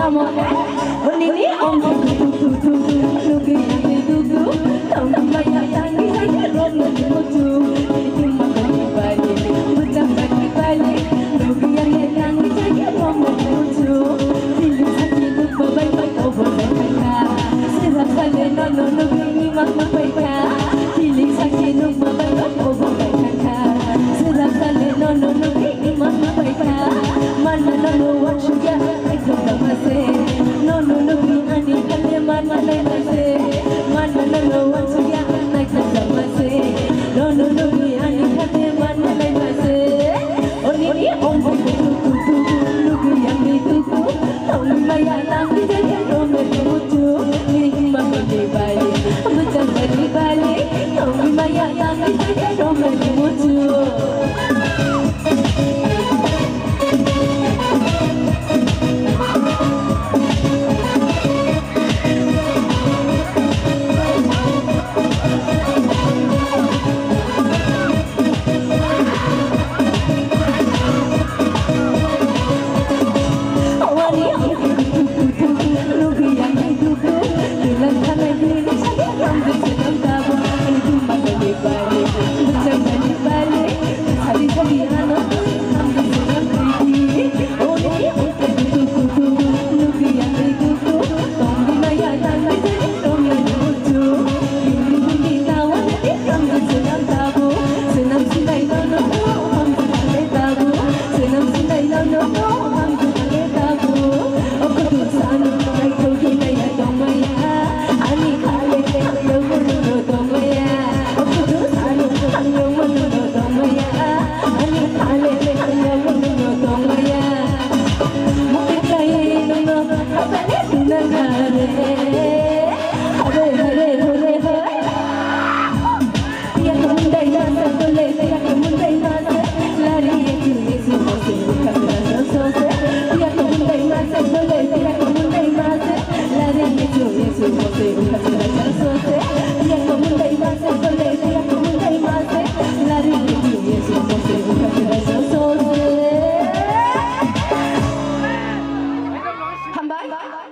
tamo Onini om tu Lugi nanti tutu Tong maya tangi saja rom nanti mutu Itu makan balik Macam bagi balik Lugi yang tangi saja rom nanti mutu Tilik sakit lupa baik-baik over mereka Serap kali nono lugi ni mama baika Tilik sakit lupa baik-baik over mereka Serap kali nono lugi ni mama baika Mana nono wan sugar Aku tak masih Nono lugi ani kali mana naik masih Mana nono wan sugar Aku tak masih Nono lugi ani kali mana naik masih Oh ni om tutu Lugi yang ditutu Tong maya tangi jadi romer mutu Ni mama di balik Macam balik balik Tong maya tangi jadi romer mutu Hamba